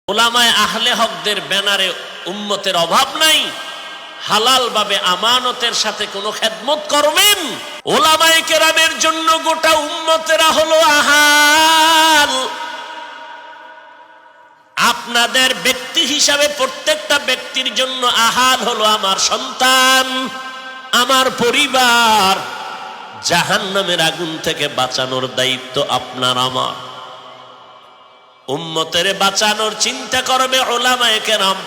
উলামায়ে আহলে হকদের ব্যানারে উম্মতের অভাব নাই, হালাল ভাবে আমানতের সাথে কোনো খেদমত করবেন। উলামায়ে কেরামের জন্য গোটা উম্মতেরা হলো আহাল। আপনাদের ব্যক্তি হিসাবে প্রত্যেকটা ব্যক্তির জন্য আহাল হলো আমার সন্তান, আমার পরিবার। জাহান্নামের আগুন থেকে বাঁচানোর দায়িত্ব আপনার আমার। উম্মতের বাঁচানোর চিন্তা করবে উলামায়ে কেরাম।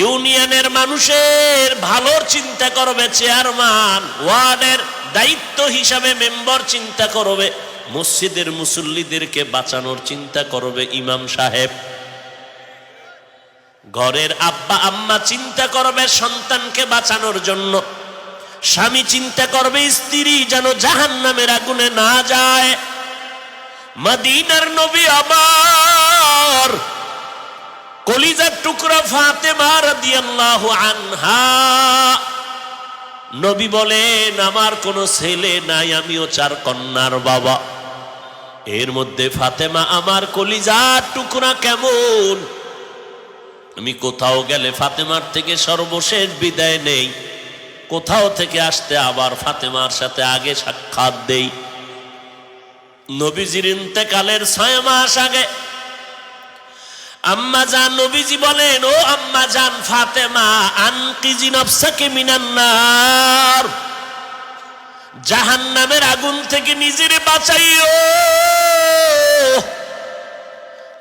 ইউনিয়নের মানুষের ভালোর চিন্তা করবে চেয়ারম্যান, ওয়ার্ডের দায়িত্ব হিসাবে মেম্বার চিন্তা করবে, মসজিদের মুসল্লিদেরকে বাঁচানোর চিন্তা করবে ইমাম সাহেব, ঘরের আব্বা আম্মা চিন্তা করবে সন্তানকে বাঁচানোর জন্য, স্বামী চিন্তা করবে স্ত্রী যেন জাহান্নামের আগুনে না যায়। মদিনার নবী আমার কলিজার টুকরা ফাতেমা রাদিয়াল্লাহু আনহা, নবী বলেন আমার কোনো ছেলে নাই, আমিও 4 কন্যার বাবা। এর মধ্যে ফাতেমা আমার কলিজার টুকরা কেমন, আমি কোথাও গেলে ফাতেমার থেকে সর্বশেষ বিদায় নেই, কোথাও থেকে আসতে আবার ফাতেমার সাথে আগে সাক্ষাৎ দেই। নবীজির ইন্তেকালের 6 মাস আগে আম্মা জান নবীজি বলেন, ও আম্মা জান ফাতেমা, আনকিজি নাফসাকে মিনান নার, জাহান্নামের আগুন থেকে নিজেরে বাঁচাইও।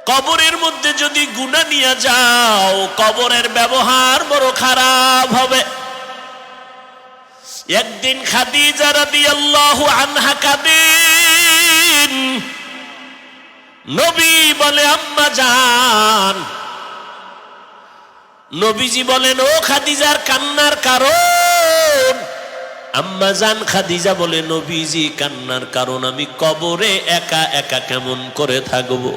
কবরের মধ্যে যদি গুনাহ নিয়ে যাও, কবরের ব্যবহার বড় খারাপ হবে। একদিন খাদিজা রাদিয়াল্লাহু আনহা কাঁদেন, নবী বলে আম্মা জান, নবীজি বলেন ও খাদিজার কান্নার কারণ? আম্মা জান খাদিজা বলে, নবীজি কান্নার কারণ আমি কবরে একা একা কেমন করে থাকবো।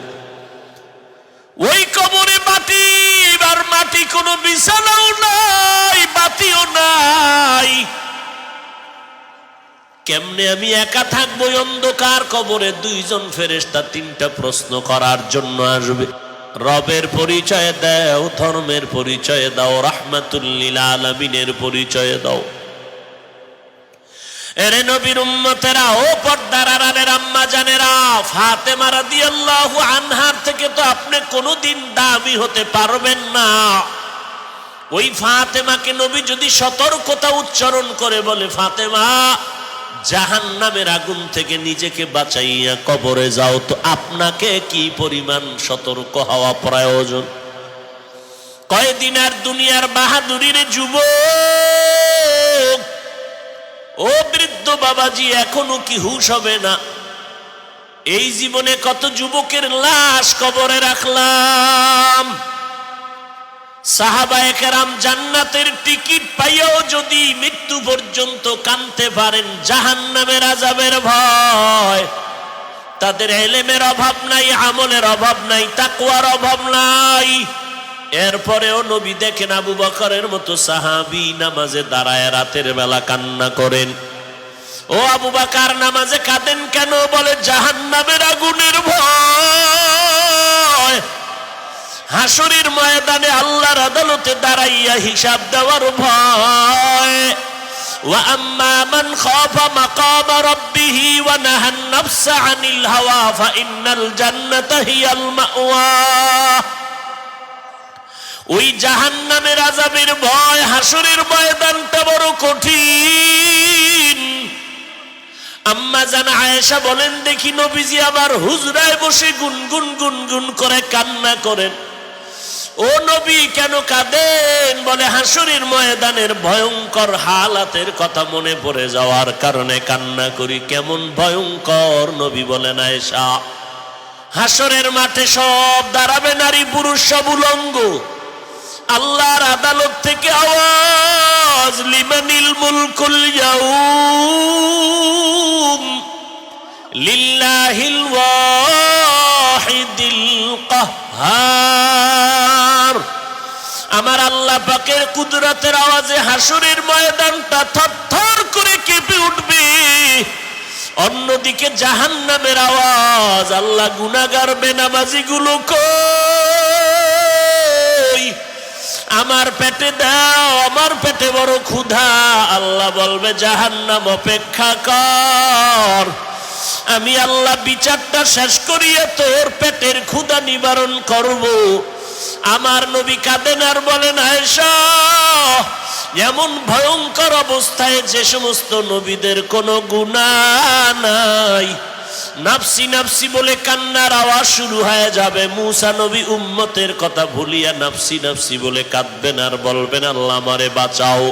ওই কবরে মাটি আর মাটি, কোনো বিছানাও নাই, বাতিও নাই, কেমনে আমি একা থাকবো অন্ধকার কবরে? 2 জন ফেরেশতা 3টা প্রশ্ন করার জন্য আসবে। রবের পরিচয় দাও, ধর্মের পরিচয় দাও, রাহমাতুল লিল আলামিনের পরিচয় দাও। এরে নবীর উম্মতেরা, ও পর্দার আড়ালের আম্মা জানেরা, ফাতেমা রাদিয়াল্লাহু আনহার থেকে তো আপনি কোনোদিন দামি হতে পারবেন না। ওই ফাতেমাকে নবী যদি সতর্কতা উচ্চারণ করে বলে, ফাতেমা জাহান্নামের আগুন থেকে নিজেকে বাঁচাইয়া কবরে যাও, তো আপনাকে কি পরিমাণ সতর্ক হওয়া প্রয়োজন? কয়দিন আর দুনিয়ার বাহাদুরির যুবক, ও বৃদ্ধ বাবাজি, এখনো কি হুঁশ হবে না? এই জীবনে কত যুবকের লাশ কবরে রাখলাম। সাহাবায়ে কেরাম জান্নাতের টিকিট পাইয়াও যদি মৃত্যু পর্যন্ত কাঁদতে পারেন জাহান্নামের আযাবের ভয়, তাদের ইলমের অভাব নাই, আমলের অভাব নাই, তাকওয়ার অভাব নাই। এরপরেও নবী দেখেন আবু বকরের মতো সাহাবী নামাজে দাঁড়ায় রাতের বেলা কান্না করেন। ও আবু বকর, নামাজে কাঁদেন কেন? বলে জাহান্নামের আগুনের ভয়, হাসরের ময়দানে আল্লাহর আদালতে দাঁড়াইয়া হিসাব দেওয়ার ভয়। ওয়া আম্মা মান খাফা মাকাম রাব্বিহি ওয়া নাহান নাফসা আনিল হাওয়া ফা ইন্নাল জান্নাতা হিয়াল মাওয়া। ওই জাহান্নামের আযাবের ভয়, হাসরের ময়দানটা বড় কঠিন। আম্মা জান আয়েশা বলেন, দেখি নবীজি আবার হুজরায় বসে গুনগুন গুনগুন করে কান্না করেন। ও নবী কেন কাঁদেন? বলে হাসরের ময়দানের ভয়ঙ্কর হালাতের কথা মনে পড়ে যাওয়ার কারণে কান্না করি। কেমন ভয়ঙ্কর? নবী বলেন, আয়েশা, হাসরের মাঠে সব দাঁড়াবে, নারী পুরুষ সব উলঙ্গ। আল্লাহর আদালত থেকে আওয়াজ, লিমানিল মুলকুল ইয়াউম লিল্লাহিল ওয়াহিদিল কাহ্হার। আমার আল্লাহ পাকের কুদরতের আওয়াজে হাসরের ময়দানটা থরথর করে কেঁপে উঠবে। অন্যদিকে জাহান্নামের আওয়াজ, আল্লাহ গুনাহগার বেনামাজি গুলো কই? আমার পেটে দাও, আমার পেটে বড় ক্ষুধা। আল্লাহ বলবে জাহান্নাম অপেক্ষা কর, আমি আল্লাহ বিচারটা শেষ করিয়ে তোর পেটের ক্ষুধা নিবারণ করব। আমার নবী কাঁদেন আর বলেন, আয়েশা, এমন ভয়ঙ্কর অবস্থায় যে সমস্ত নবীদের কোনো গুনাহ নাই, নাফসি নাফসি বলে কান্নার আওয়াজ শুরু হয়ে যাবে। মুসা নবী উম্মতের কথা ভুলিয়া নাফসি নাফসি বলে কাঁদবেন আর বলবেন, আল্লাহ আমারে বাঁচাও।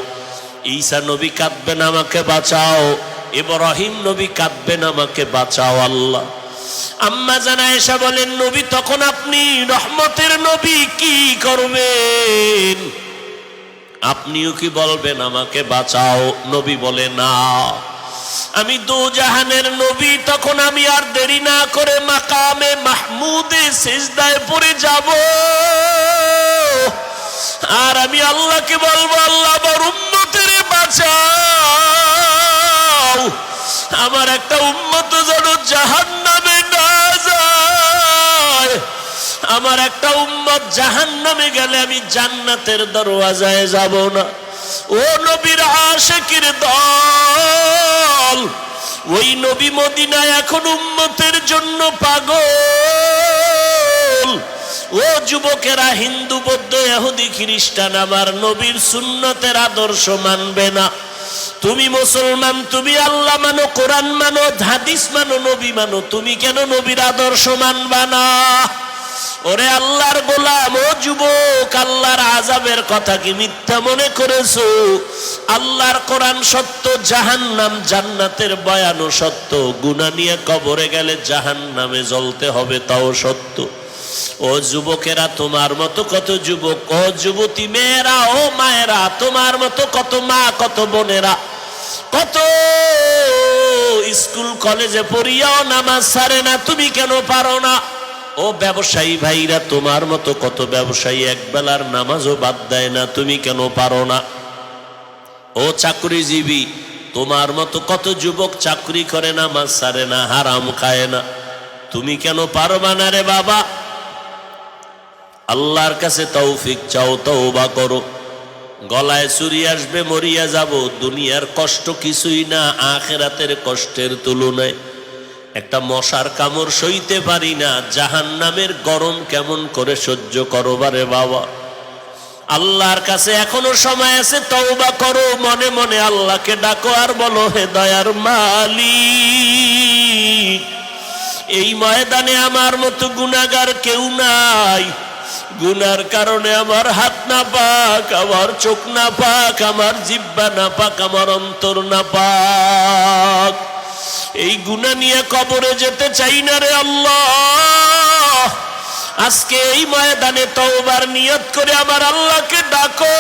ঈসা নবী কাঁদবেন, আমাকে বাঁচাও। ইব্রাহিম নবী কাঁদবেন, আমাকে বাঁচাও আল্লাহ। আম্মা জান আয়েশা বলেন, নবী তখন আপনি রহমতের নবী কি করবেন? আপনিও কি বলবেন আমাকে বাঁচাও? নবী বলে, না, আমি দো জাহানের নবী, তখন আমি আর দেরি না করে মাকামে মাহমুদে সিজদায় পড়ে যাব, আর আমি আল্লাহকে বলবো, আল্লাহ আমার উম্মতের বাঁচাও, আমার একটা উম্মত যেন জাহান্নামে না যায়। আমার একটা উম্মত জাহান্নামে গেলে আমি জান্নাতের দরওয়াজায় যাব না। ও নবীর আশিকের দল, ওই নবী মদিনায় এখন উম্মতের জন্য পাগল। ও যুবকেরা, হিন্দু বৌদ্ধ ইহুদি খ্রিস্টান আমার নবীর সুন্নতের আদর্শ মানবে না। তুমি মুসলমান, তুমি আল্লাহ মানো, কোরআন মানো, হাদিস মানো, নবী মানো, তুমি কেন নবীর আদর্শ মানবা না? ওরে আল্লাহর গোলাম, ও যুবক, আল্লাহর আযাবের কথা কি মিথ্যা মনে করেছো? আল্লাহর কোরআন সত্য, জাহান্নাম জান্নাতের বয়ানও সত্য। গুনাহ নিয়ে কবরে গেলে জাহান্নামে জ্বলতে হবে, তাও সত্য। ও যুবকেরা, তোমার মতো কত যুবক, ও যুবতী মেয়েরা, ও মায়েরা, তোমার মতো কত মা, কত বোনেরা, কত স্কুল কলেজে পড়িয়াও নামাজ ছাড়ে না, তুমি কেন পারো না? ও ব্যবসায়ী ভাইরা, তোমার মতো কত ব্যবসায়ী একবেলার নামাজও বাদ দেয় না, তুমি কেন পারো না? ও চাকরিজীবী, তোমার মতো কত যুবক চাকরি করে, নামাজ ছাড়ে না, হারাম খায় না, তুমি কেন পারবা না রে বাবা? আল্লাহর কাছে তৌফিক চাও, তওবা করো। গলায় ছুরি আসবে, মরিয়া যাব, দুনিয়ার কষ্ট কিছুই না আখিরাতের কষ্টের তুলনায়। একটা মশার কামড় সইতে পারি না, জাহান্নামের গরম কেমন করে সহ্য করো বারে বাবা? আল্লাহর কাছে এখনো সময় আছে, তওবা করো, মনে মনে আল্লাহকে ডাকো আর বলো, হে দয়ার মালিক, এই ময়দানে আমার মতো গুনাহগার কেউ নাই। গুনার কারণে আমার হাত না পাক, আমার চোখ না পাক, আমার জিহ্বা না পাক, আমার অন্তর না পাক। এই গুনাহ নিয়ে কবরে যেতে চাই না রে আল্লাহ। আজকে এই ময়দানে তওবার নিয়ত করে আমার আল্লাহকে ডাকো,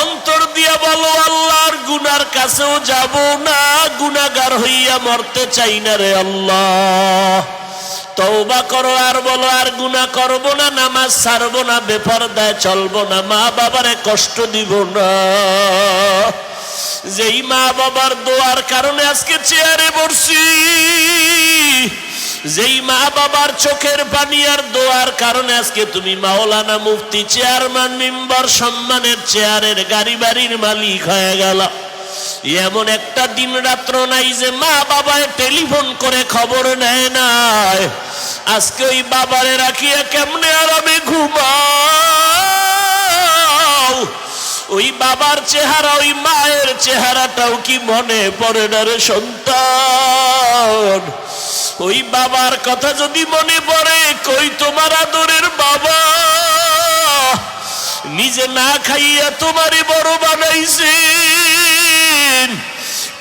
অন্তর দিয়া বলো, আল্লাহর গুনার কাছেও যাব না, গুনাহগার হইয়া মরতে চাই না রে আল্লাহ। তওবা করো আর বলো, আর গুনাহ করব না, নামাজ ছাড়বো না, বেপরদায় চলবো না, মা বাবারে কষ্ট দিব না। যেই মা বাবার দোয়ার কারণে আজকে চেয়ারে বসছি, যেই মা বাবার চোখের পানি আর দোয়ার কারণে আজকে তুমি মাওলানা, মুফতি, চেয়ারম্যান, মেম্বার, সম্মানের চেয়ারের, গাড়ি বাড়ির মালিক হয়ে গেল। এমন একটা দিন রাত্র নাই যে মা বাবায় টেলিফোন করে খবর নেয় নাই। আজকে ওই বাবারে রাখিয়া কেমনে আরামে ঘুমাও? ওই বাবার চেহারা, ওই মায়ের চেহারাটাও কি মনে পড়ে না রে সন্তান? ওই বাবার কথা যদি মনে পড়ে, কই তোমার আদরের বাবা নিজে না খাইয়া তোমারে বড় বানাইছেন,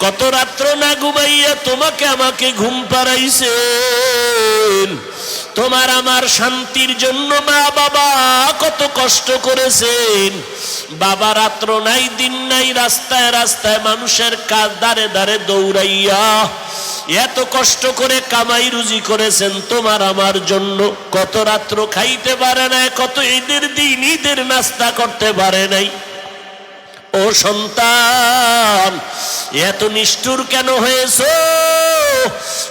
কত রাত্র না ঘুমাইয়া তোমাকে আমাকে ঘুম পাড়াইছেন। তোমার আমার শান্তির জন্য মা বাবা কত কষ্ট করেছেন। বাবা রাত্র নাই দিন নাই রাস্তায় রাস্তায় মানুষের কাজ দাঁড়ে দাঁড়ে দৌড়াইয়া এত কষ্ট করে কামাই রুজি করেছেন তোমার আমার জন্য। কত রাত্র খাইতে পারে নাই, কত ঈদের দিন ঈদের নাস্তা করতে পারে নাই। ও সন্তান, এত নিষ্ঠুর কেন হয়েছো?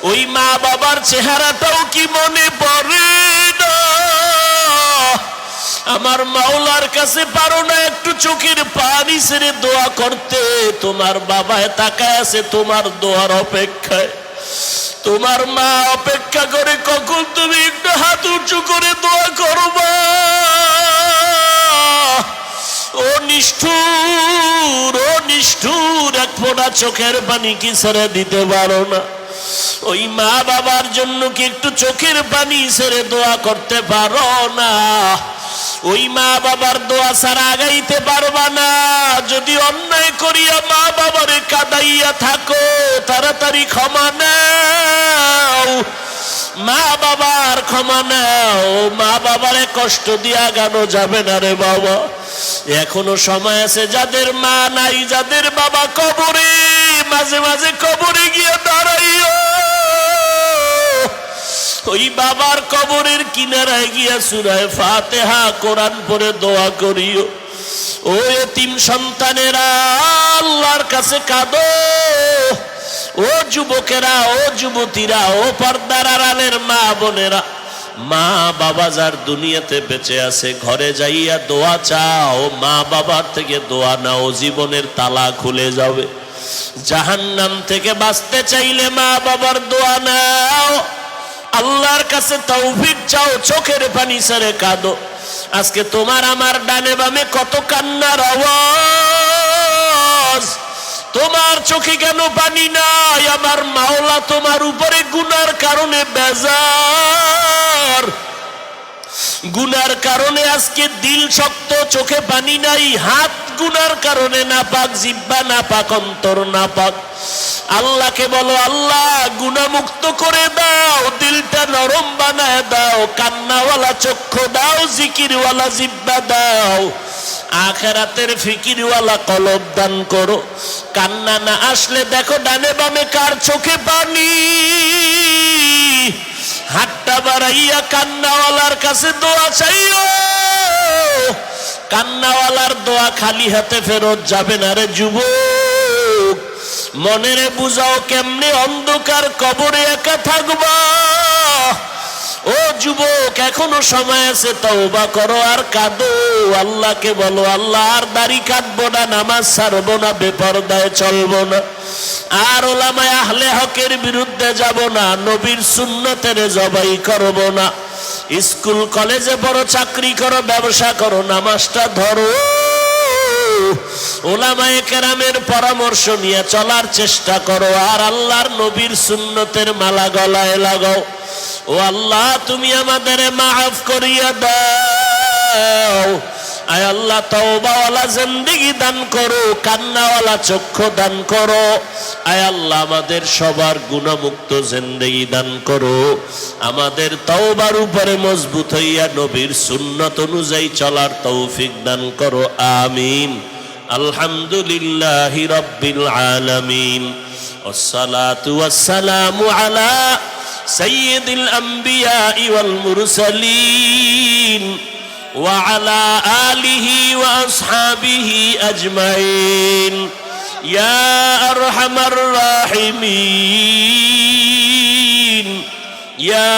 ওই মা বাবার চেহারাটাও কি মনে পড়ে না? আমার আমার মাওলার কাছে পারো না একটু চোখের পানি ছেড়ে দোয়া করতে? তোমার বাবায় তাকায় আছে তোমার দোয়ার অপেক্ষায়, তোমার মা অপেক্ষা করে কখন তুমি একটু হাত উঁচু করে দোয়া করবা। ও নিষ্ঠুর, ও নিষ্ঠুর, এক ফোঁটা চোখের পানি কি ছেড়ে দিতে পারো না? ওই মা বাবার জন্য কি একটু চোখের পানি ছেড়ে দোয়া করতে পারো না? ওই মা বাবার দোয়া ছাড়া আগাইতে পারবা না। যদি অন্যায় করিয়া মা বাবারে কাঁদাইয়া থাকো, তাড়াতাড়ি ক্ষমা নাও, মা বাবার ক্ষমা নাও। মা বাবারে কষ্ট দিয়ে আগানো যাবে না রে বাবা। এখনো সময় আছে, যাদের মা নাই, যাদের বাবা কবরে, মাঝে মাঝে কবরে গিয়ে দাঁড়াইও, ওই বাবার কবরের কিনারায় গিয়া সূরা ফাতিহা কোরআন পড়ে দোয়া করিও। ও এতিম সন্তানেরা আল্লাহর কাছে কাঁদো। ও যুবকেরা, ও যুবতীরা, ও পর্দার আড়ালের মা বোনেরা, মা বাবা যার দুনিয়াতে বেঁচে আছে ঘরে যাইয়া দোয়া চাও, মা বাবার থেকে দোয়া নাও, জীবনের তালা খুলে যাবে। জাহান্নাম থেকে বাঁচতে চাইলে মা বাবার দোয়া নাও, আল্লাহর কাছে তৌফিক চাও, চোখের পানি ছেড়ে কাঁদো। আজকে তোমার আমার ডানে বামে কত কান্নার আওয়াজ, তোমার চোখে কেন পানি নাই? আমার মাওলা তোমার উপরে গুনার কারণে বেজার, গুনার কারণে আজকে দিল শক্ত, চোখে পানি নাই, হাত গুনার কারণে নাপাক, জিহ্বা নাপাক, অন্তর নাপাক। আল্লাহকে বলো, আল্লাহ গুনাহমুক্ত করে দাও, দিলটা নরম বানায় দাও, কান্নাওয়ালা চক্ষু দাও, জিকিরওয়ালা জিহ্বা দাও, আখিরাতের ফিকিরওয়ালা কলব দান করো। কান্না না আসলে দেখো ডানে বামে কার চোখে পানি, হাতটা বাড়াইয়া কান্নাওয়ালার কাছে দোয়া চাইও। কান্নাওয়ালার দোয়া খালি হাতে ফেরত যাবে না রে যুবক। মনেরে বুঝাও কেমনে অন্ধকার কবরে একা থাকবা। ও যুবক, এখনো সময় আছে, তওবা করো আর কাঁদো। আল্লাহকে বলো, আল্লাহ আর দাড়ি কাটবো না, নামাজ ছাড়বো না, বেপরদায় চলবো না, আর ওলামায়ে আহলে হকের বিরুদ্ধে যাব না, নবীর সুন্নতের জবাই করব না। স্কুল কলেজে বড় চাকরি করো, ব্যবসা করো, নামাজটা ধরো, ওলামায়ে কেরামের পরামর্শ নিয়ে চলার চেষ্টা করো, আর আল্লাহর নবীর সুন্নতের মালা গলায় লাগাও। ও আল্লাহ, তুমি আমাদের মাফ করিয়া দাও। আয় আল্লাহ, তওবাওয়ালা জিন্দেগি দান করো, কান্নাওয়ালা চক্ষু দান করো। আয় আল্লাহ, আমাদের সবার গুনাহমুক্ত জিন্দেগি দান করো। আমাদের তওবার উপরে মজবুত হইয়া নবীর সুন্নত অনুযায়ী চলার তৌফিক দান করো। আমিন। আলহামদুলিল্লাহি রাব্বিল আলামিন, ওয়াসসালাতু ওয়াসসালামু আলা সাইয়্যিদিল আমবিয়া ওয়াল মুরসালিন ওয়া আলা আলিহি ওয়া আসহাবিহি আজমাইন। ইয়া আরহামার রাহিমিন, ইয়া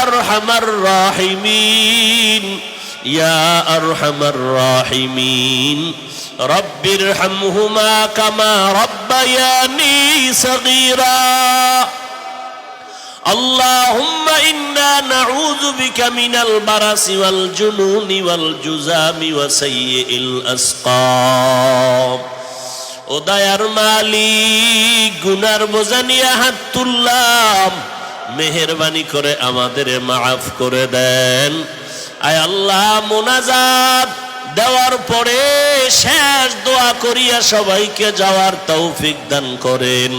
আরহামার রাহিমিন, ইয়া আরহামার রাহিমিন। রব্বিরহামহুমা কামা রব্বায়ানি সগীরা। আল্লাহুম্মা ইন্না নাউযু বিকা মিনাল বারাসি ওয়াল জুনুনি ওয়াল জুযামি ওয়া সাইয়্যিল আসকাম। ও দয়ার মালিক, গুনার বোঝা নিয়ে হাত তুললাম, মেহেরবানি করে আমাদের মাফ করে দেন। আয় আল্লাহ, মোনাজাত দেওয়ার পরে শেষ দোয়া করিয়া সবাইকে যাওয়ার তৌফিক দান করেন।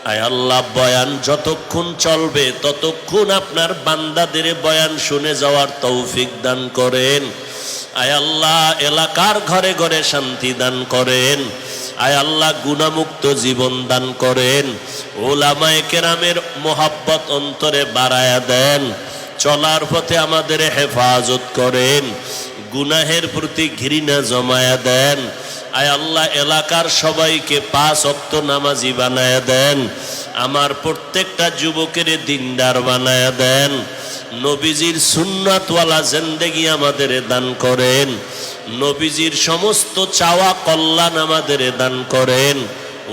আয় আল্লাহ, বয়ান যতক্ষণ চলবে ততক্ষণ আপনার বান্দাদের বয়ান শুনে যাওয়ার তৌফিক দান করেন। আয় আল্লাহ, এলাকার ঘরে ঘরে শান্তি দান করেন। আয় আল্লাহ, গুনাহমুক্ত জীবন দান করেন। উলামায়ে কেরামের মোহাব্বত অন্তরে বাড়ায়া দেন। চলার পথে আমাদের হেফাজত করেন, গুনাহের প্রতি ঘৃণা জমায়া দেন। আয় আল্লাহ, এলাকার সবাইকে 5 ওয়াক্ত নামাজি বানায়া দেন। আমার প্রত্যেকটা যুবকের দিনদার বানায়া দেন। নবীজির সুন্নাতওয়ালা জিন্দেগি আমাদের দান করেন, নবীজির সমস্ত চাওয়া কল্যাণ আমাদের দান করেন,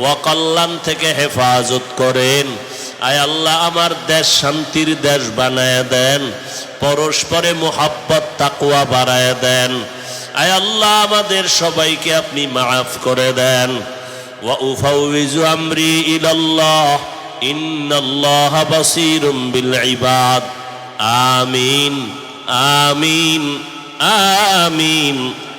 ওয়াকল্যাণ থেকে হেফাজত করেন। আয় আল্লাহ, আমার দেশ শান্তির দেশ বানায় দেন, পরস্পরে মোহাব্বত তাকওয়া বাড়ায় দেন। আয় আল্লাহ, আমাদের সবাইকে আপনি মাফ করে দেন। ওয়া উফাউযু আমরি ইলাল্লাহ ইন্নাল্লাহা বাসীরুম বিল ইবাদ। আমিন আমিন আমিন।